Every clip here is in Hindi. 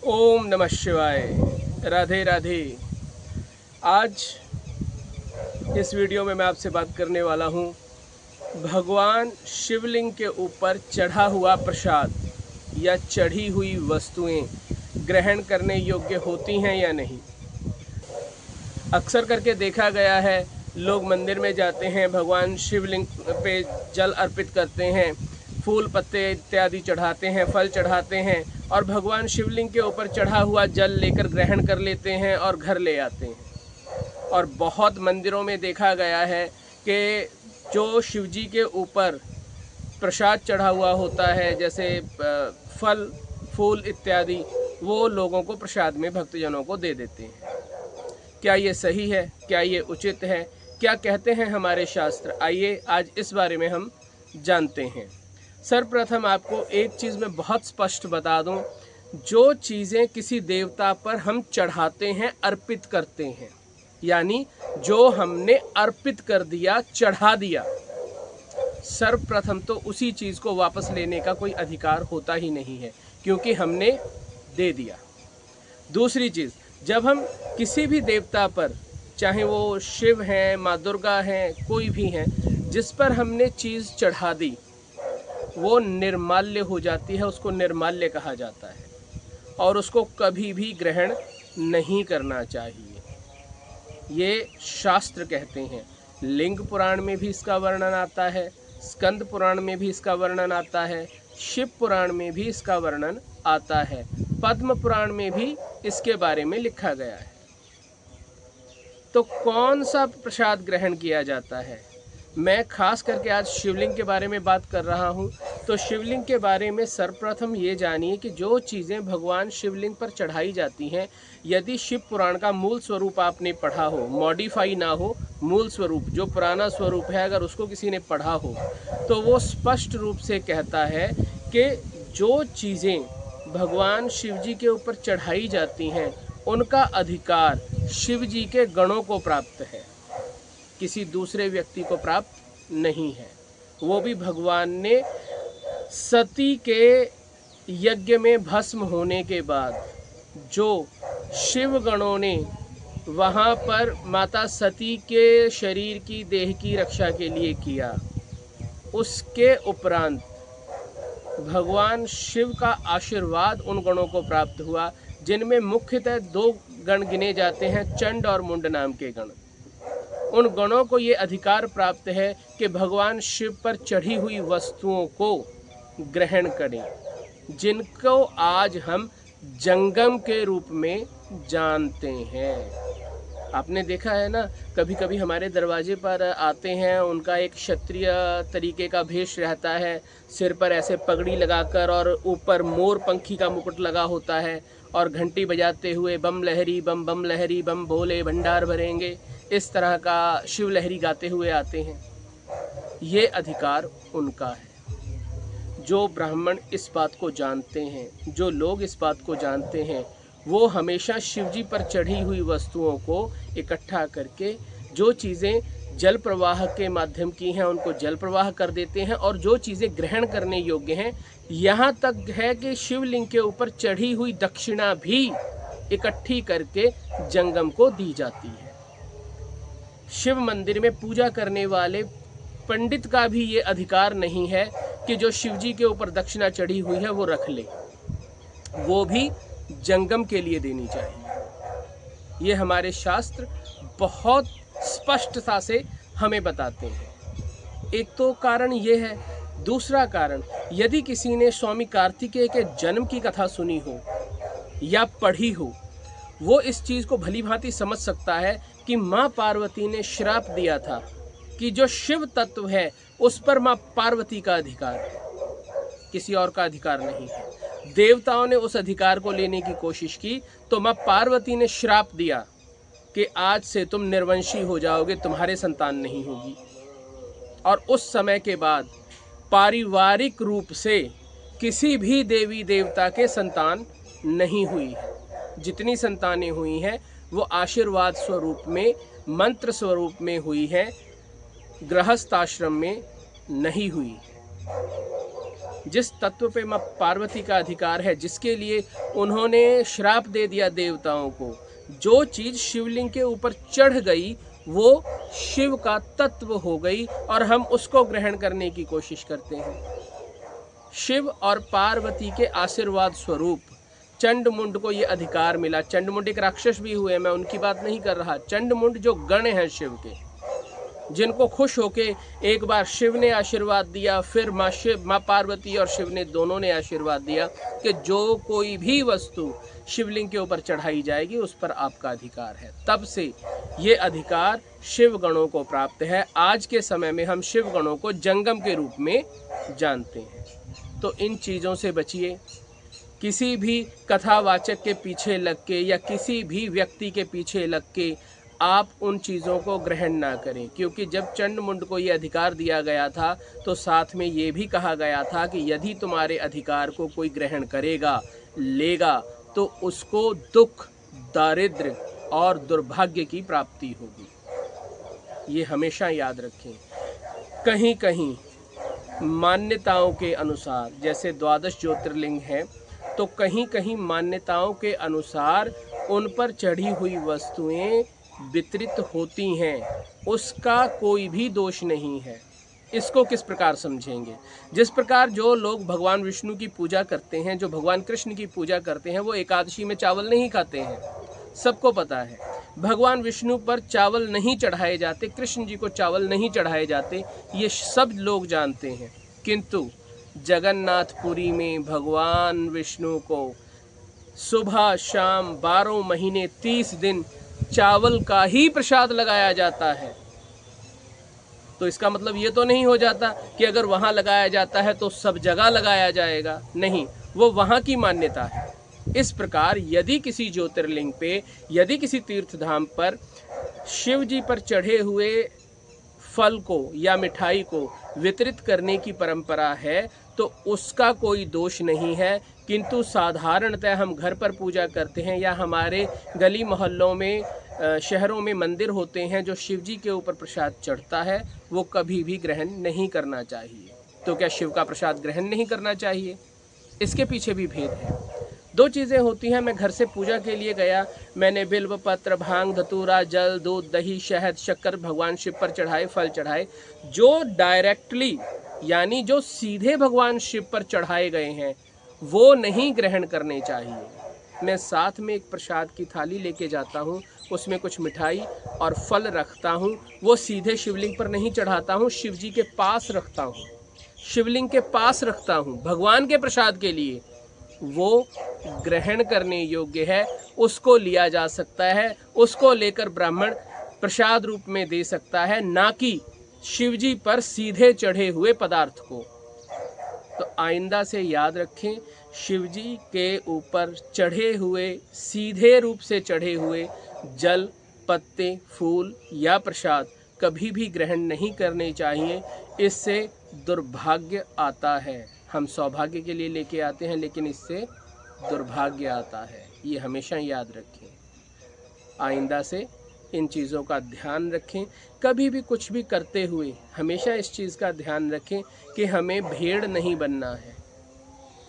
ओम नमः शिवाय। राधे राधे। आज इस वीडियो में मैं आपसे बात करने वाला हूँ भगवान शिवलिंग के ऊपर चढ़ा हुआ प्रसाद या चढ़ी हुई वस्तुएं ग्रहण करने योग्य होती हैं या नहीं। अक्सर करके देखा गया है, लोग मंदिर में जाते हैं, भगवान शिवलिंग पे जल अर्पित करते हैं, फूल पत्ते इत्यादि चढ़ाते हैं, फल चढ़ाते हैं और भगवान शिवलिंग के ऊपर चढ़ा हुआ जल लेकर ग्रहण कर लेते हैं और घर ले आते हैं। और बहुत मंदिरों में देखा गया है कि जो शिवजी के ऊपर प्रसाद चढ़ा हुआ होता है, जैसे फल फूल इत्यादि, वो लोगों को प्रसाद में भक्तजनों को दे देते हैं। क्या ये सही है? क्या ये उचित है? क्या कहते हैं हमारे शास्त्र? आइए आज इस बारे में हम जानते हैं। सर्वप्रथम आपको एक चीज़ मैं बहुत स्पष्ट बता दूं, जो चीज़ें किसी देवता पर हम चढ़ाते हैं, अर्पित करते हैं, यानी जो हमने अर्पित कर दिया, चढ़ा दिया, सर्वप्रथम तो उसी चीज़ को वापस लेने का कोई अधिकार होता ही नहीं है, क्योंकि हमने दे दिया। दूसरी चीज़, जब हम किसी भी देवता पर, चाहे वो शिव हैं, माँ दुर्गा हैं, कोई भी हैं, जिस पर हमने चीज़ चढ़ा दी, वो निर्माल्य हो जाती है, उसको निर्माल्य कहा जाता है और उसको कभी भी ग्रहण नहीं करना चाहिए। ये शास्त्र कहते हैं। लिंग पुराण में भी इसका वर्णन आता है, स्कंद पुराण में भी इसका वर्णन आता है, शिव पुराण में भी इसका वर्णन आता है, पद्म पुराण में भी इसके बारे में लिखा गया है। तो कौन सा प्रसाद ग्रहण किया जाता है? मैं खास करके आज शिवलिंग के बारे में बात कर रहा हूँ। तो शिवलिंग के बारे में सर्वप्रथम ये जानिए कि जो चीज़ें भगवान शिवलिंग पर चढ़ाई जाती हैं, यदि शिव पुराण का मूल स्वरूप आपने पढ़ा हो, मॉडिफाई ना हो, मूल स्वरूप जो पुराना स्वरूप है, अगर उसको किसी ने पढ़ा हो, तो वो स्पष्ट रूप से कहता है कि जो चीज़ें भगवान शिव जी के ऊपर चढ़ाई जाती हैं, उनका अधिकार शिव जी के गणों को प्राप्त है, किसी दूसरे व्यक्ति को प्राप्त नहीं है। वो भी भगवान ने सती के यज्ञ में भस्म होने के बाद जो शिव गणों ने वहाँ पर माता सती के शरीर की, देह की रक्षा के लिए किया, उसके उपरांत भगवान शिव का आशीर्वाद उन गणों को प्राप्त हुआ, जिनमें मुख्यतः दो गण गिने जाते हैं, चंड और मुंड नाम के गण। उन गणों को ये अधिकार प्राप्त है कि भगवान शिव पर चढ़ी हुई वस्तुओं को ग्रहण करें, जिनको आज हम जंगम के रूप में जानते हैं। आपने देखा है ना, कभी कभी हमारे दरवाजे पर आते हैं, उनका एक क्षत्रिय तरीके का भेष रहता है, सिर पर ऐसे पगड़ी लगाकर और ऊपर मोर पंखी का मुकुट लगा होता है और घंटी बजाते हुए बम लहरी बम बम लहरी बम भोले भंडार भरेंगे, इस तरह का शिव लहरी गाते हुए आते हैं। ये अधिकार उनका है। जो ब्राह्मण इस बात को जानते हैं, जो लोग इस बात को जानते हैं, वो हमेशा शिवजी पर चढ़ी हुई वस्तुओं को इकट्ठा करके, जो चीज़ें जल प्रवाह के माध्यम की हैं उनको जल प्रवाह कर देते हैं, और जो चीज़ें ग्रहण करने योग्य हैं, यहाँ तक है कि शिवलिंग के ऊपर चढ़ी हुई दक्षिणा भी इकट्ठी करके जंगम को दी जाती है। शिव मंदिर में पूजा करने वाले पंडित का भी ये अधिकार नहीं है कि जो शिवजी के ऊपर दक्षिणा चढ़ी हुई है वो रख ले, वो भी जंगम के लिए देनी चाहिए। ये हमारे शास्त्र बहुत स्पष्टता से हमें बताते हैं। एक तो कारण ये है। दूसरा कारण, यदि किसी ने स्वामी कार्तिकेय के जन्म की कथा सुनी हो या पढ़ी हो, वो इस चीज़ को भली भांति समझ सकता है कि माँ पार्वती ने श्राप दिया था कि जो शिव तत्व है उस पर माँ पार्वती का अधिकार है, किसी और का अधिकार नहीं है। देवताओं ने उस अधिकार को लेने की कोशिश की तो माँ पार्वती ने श्राप दिया कि आज से तुम निर्वंशी हो जाओगे, तुम्हारे संतान नहीं होगी। और उस समय के बाद पारिवारिक रूप से किसी भी देवी देवता के संतान नहीं हुई है। जितनी संतानें हुई हैं वो आशीर्वाद स्वरूप में, मंत्र स्वरूप में हुई है, गृहस्थ आश्रम में नहीं हुई। जिस तत्व पे माँ पार्वती का अधिकार है, जिसके लिए उन्होंने श्राप दे दिया देवताओं को, जो चीज़ शिवलिंग के ऊपर चढ़ गई वो शिव का तत्व हो गई और हम उसको ग्रहण करने की कोशिश करते हैं। शिव और पार्वती के आशीर्वाद स्वरूप चंडमुंड को ये अधिकार मिला। चंडमुंड एक राक्षस भी हुए, मैं उनकी बात नहीं कर रहा। चंडमुंड जो गण हैं शिव के, जिनको खुश होके एक बार शिव ने आशीर्वाद दिया, फिर माँ पार्वती और शिव ने दोनों ने आशीर्वाद दिया कि जो कोई भी वस्तु शिवलिंग के ऊपर चढ़ाई जाएगी उस पर आपका अधिकार है। तब से ये अधिकार शिव गणों को प्राप्त है। आज के समय में हम शिव गणों को जंगम के रूप में जानते हैं। तो इन चीज़ों से बचिए। किसी भी कथावाचक के पीछे लग के या किसी भी व्यक्ति के पीछे लग के आप उन चीज़ों को ग्रहण ना करें, क्योंकि जब चंडमुंड को ये अधिकार दिया गया था तो साथ में ये भी कहा गया था कि यदि तुम्हारे अधिकार को कोई ग्रहण करेगा, लेगा, तो उसको दुख, दारिद्र्य और दुर्भाग्य की प्राप्ति होगी। ये हमेशा याद रखें। कहीं कहीं मान्यताओं के अनुसार, जैसे 12 ज्योतिर्लिंग हैं, तो कहीं कहीं मान्यताओं के अनुसार उन पर चढ़ी हुई वस्तुएं वितरित होती हैं, उसका कोई भी दोष नहीं है। इसको किस प्रकार समझेंगे? जिस प्रकार जो लोग भगवान विष्णु की पूजा करते हैं, जो भगवान कृष्ण की पूजा करते हैं, वो एकादशी में चावल नहीं खाते हैं, सबको पता है। भगवान विष्णु पर चावल नहीं चढ़ाए जाते, कृष्ण जी को चावल नहीं चढ़ाए जाते, ये सब लोग जानते हैं। किंतु जगन्नाथपुरी में भगवान विष्णु को सुबह शाम 12 महीने 30 दिन चावल का ही प्रसाद लगाया जाता है। तो इसका मतलब ये तो नहीं हो जाता कि अगर वहाँ लगाया जाता है तो सब जगह लगाया जाएगा, नहीं, वो वहाँ की मान्यता है। इस प्रकार यदि किसी ज्योतिर्लिंग पे, यदि किसी तीर्थधाम पर शिव जी पर चढ़े हुए फल को या मिठाई को वितरित करने की परंपरा है तो उसका कोई दोष नहीं है। किंतु साधारणतः हम घर पर पूजा करते हैं या हमारे गली मोहल्लों में, शहरों में मंदिर होते हैं, जो शिव जी के ऊपर प्रसाद चढ़ता है वो कभी भी ग्रहण नहीं करना चाहिए। तो क्या शिव का प्रसाद ग्रहण नहीं करना चाहिए? इसके पीछे भी भेद है। 2 चीज़ें होती हैं। मैं घर से पूजा के लिए गया, मैंने बिल्व पत्र, भांग, धतूरा, जल, दूध, दही, शहद, शक्कर भगवान शिव पर चढ़ाए, फल चढ़ाए। जो डायरेक्टली यानी जो सीधे भगवान शिव पर चढ़ाए गए हैं वो नहीं ग्रहण करने चाहिए। मैं साथ में एक प्रसाद की थाली लेके जाता हूँ, उसमें कुछ मिठाई और फल रखता हूँ, वो सीधे शिवलिंग पर नहीं चढ़ाता हूँ, शिव जी के पास रखता हूँ, शिवलिंग के पास रखता हूँ भगवान के प्रसाद के लिए। वो ग्रहण करने योग्य है, उसको लिया जा सकता है, उसको लेकर ब्राह्मण प्रसाद रूप में दे सकता है, ना कि शिवजी पर सीधे चढ़े हुए पदार्थ को। तो आइंदा से याद रखें, शिवजी के ऊपर चढ़े हुए, सीधे रूप से चढ़े हुए जल, पत्ते, फूल या प्रसाद कभी भी ग्रहण नहीं करने चाहिए। इससे दुर्भाग्य आता है। हम सौभाग्य के लिए लेके आते हैं, लेकिन इससे दुर्भाग्य आता है। ये हमेशा याद रखें। आइंदा से इन चीज़ों का ध्यान रखें। कभी भी कुछ भी करते हुए हमेशा इस चीज़ का ध्यान रखें कि हमें भेड़ नहीं बनना है,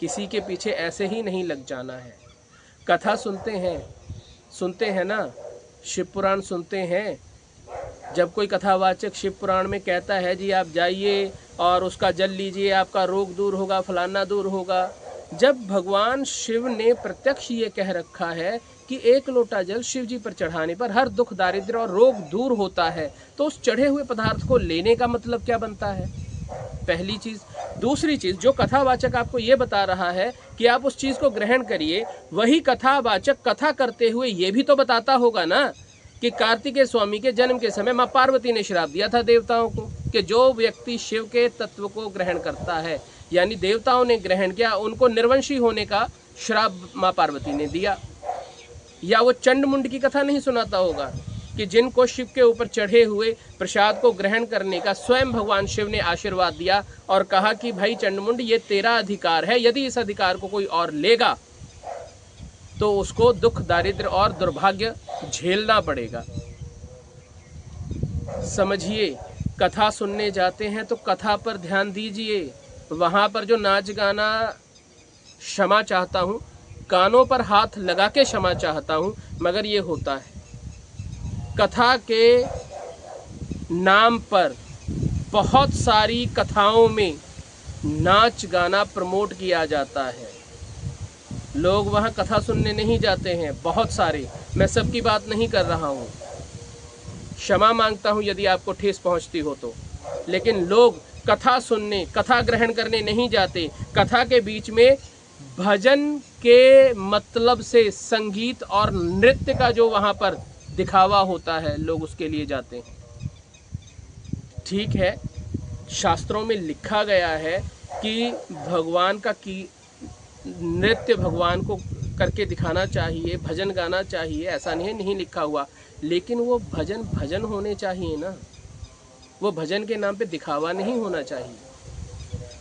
किसी के पीछे ऐसे ही नहीं लग जाना है। कथा सुनते हैं ना, शिव पुराण सुनते हैं। जब कोई कथावाचक शिव पुराण में कहता है जी आप जाइए और उसका जल लीजिए, आपका रोग दूर होगा, फलाना दूर होगा। जब भगवान शिव ने प्रत्यक्ष ये कह रखा है कि 1 लोटा जल शिव जी पर चढ़ाने पर हर दुख, दारिद्र्य और रोग दूर होता है, तो उस चढ़े हुए पदार्थ को लेने का मतलब क्या बनता है? पहली चीज़। दूसरी चीज़, जो कथावाचक आपको ये बता रहा है कि आप उस चीज़ को ग्रहण करिए, वही कथावाचक कथा करते हुए ये भी तो बताता होगा ना कि कार्तिकेय स्वामी के जन्म के समय माँ पार्वती ने श्राप दिया था देवताओं को कि जो व्यक्ति शिव के तत्व को ग्रहण करता है, यानी देवताओं ने ग्रहण किया, उनको निर्वंशी होने का श्राप माँ पार्वती ने दिया। या वो चंडमुंड की कथा नहीं सुनाता होगा कि जिनको शिव के ऊपर चढ़े हुए प्रसाद को ग्रहण करने का स्वयं भगवान शिव ने आशीर्वाद दिया और कहा कि भाई चंडमुंड, ये तेरा अधिकार है, यदि इस अधिकार को कोई और लेगा तो उसको दुख, दारिद्र्य और दुर्भाग्य झेलना पड़ेगा। समझिए, कथा सुनने जाते हैं तो कथा पर ध्यान दीजिए, वहाँ पर जो नाच गाना क्षमा चाहता हूँ, कानों पर हाथ लगा के क्षमा चाहता हूँ, मगर ये होता है। कथा के नाम पर बहुत सारी कथाओं में नाच गाना प्रमोट किया जाता है। लोग वहाँ कथा सुनने नहीं जाते हैं, बहुत सारे, मैं सबकी बात नहीं कर रहा हूँ, क्षमा मांगता हूँ यदि आपको ठेस पहुँचती हो तो। लेकिन लोग कथा सुनने, कथा ग्रहण करने नहीं जाते। कथा के बीच में भजन के मतलब से संगीत और नृत्य का जो वहाँ पर दिखावा होता है, लोग उसके लिए जाते हैं। ठीक है, शास्त्रों में लिखा गया है कि भगवान का नृत्य भगवान को करके दिखाना चाहिए, भजन गाना चाहिए, ऐसा नहीं लिखा हुआ, लेकिन वो भजन होने चाहिए ना, वो भजन के नाम पे दिखावा नहीं होना चाहिए।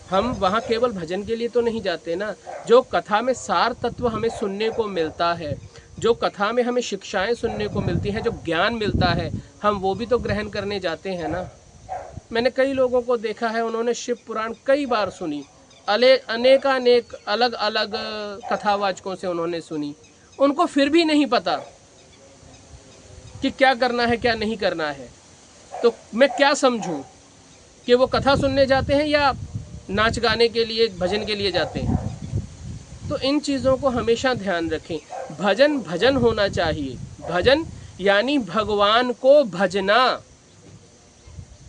हम वहाँ केवल भजन के लिए तो नहीं जाते ना। जो कथा में सार तत्व हमें सुनने को मिलता है, जो कथा में हमें शिक्षाएं सुनने को मिलती हैं, जो ज्ञान मिलता है, हम वो भी तो ग्रहण करने जाते हैं ना। मैंने कई लोगों को देखा है, उन्होंने शिव पुराण कई बार सुनी, अनेक अलग अलग कथावाचकों से उन्होंने सुनी, उनको फिर भी नहीं पता कि क्या करना है क्या नहीं करना है। तो मैं क्या समझूं कि वो कथा सुनने जाते हैं या नाच गाने के लिए, भजन के लिए जाते हैं। तो इन चीज़ों को हमेशा ध्यान रखें। भजन होना चाहिए। भजन यानी भगवान को भजना,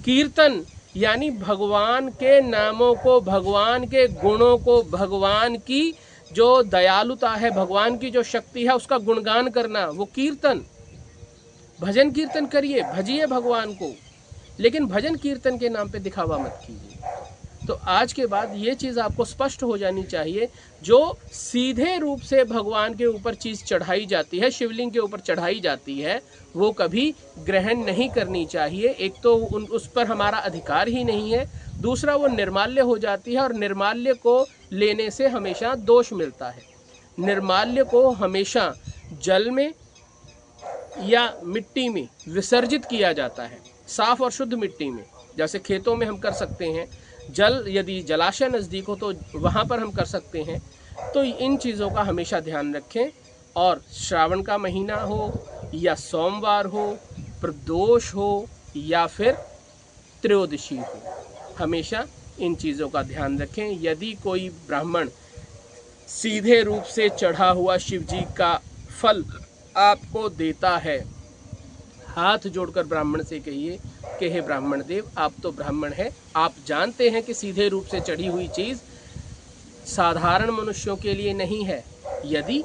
कीर्तन यानी भगवान के नामों को, भगवान के गुणों को, भगवान की जो दयालुता है, भगवान की जो शक्ति है, उसका गुणगान करना, वो कीर्तन। भजन कीर्तन करिए, भजिए भगवान को, लेकिन भजन कीर्तन के नाम पे दिखावा मत कीजिए। तो आज के बाद ये चीज़ आपको स्पष्ट हो जानी चाहिए, जो सीधे रूप से भगवान के ऊपर चीज़ चढ़ाई जाती है, शिवलिंग के ऊपर चढ़ाई जाती है, वो कभी ग्रहण नहीं करनी चाहिए। एक तो उस पर हमारा अधिकार ही नहीं है, दूसरा वो निर्माल्य हो जाती है, और निर्माल्य को लेने से हमेशा दोष मिलता है। निर्माल्य को हमेशा जल में या मिट्टी में विसर्जित किया जाता है, साफ और शुद्ध मिट्टी में। जैसे खेतों में हम कर सकते हैं, जल यदि जलाशय नज़दीक हो तो वहाँ पर हम कर सकते हैं। तो इन चीज़ों का हमेशा ध्यान रखें। और श्रावण का महीना हो या सोमवार हो, प्रदोष हो या फिर त्रयोदशी हो, हमेशा इन चीज़ों का ध्यान रखें। यदि कोई ब्राह्मण सीधे रूप से चढ़ा हुआ शिव जी का फल आपको देता है, हाथ जोड़कर ब्राह्मण से कहिए कि हे ब्राह्मण देव, आप तो ब्राह्मण हैं, आप जानते हैं कि सीधे रूप से चढ़ी हुई चीज़ साधारण मनुष्यों के लिए नहीं है। यदि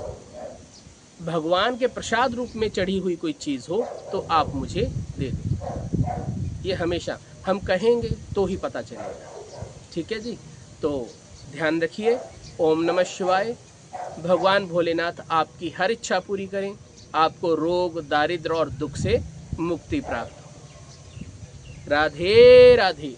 भगवान के प्रसाद रूप में चढ़ी हुई कोई चीज़ हो तो आप मुझे दे दें। ये हमेशा हम कहेंगे तो ही पता चलेगा। ठीक है जी, तो ध्यान रखिए। ओम नमः शिवाय। भगवान भोलेनाथ आपकी हर इच्छा पूरी करें, आपको रोग, दारिद्र और दुख से मुक्ति प्राप्त हो। राधे राधे।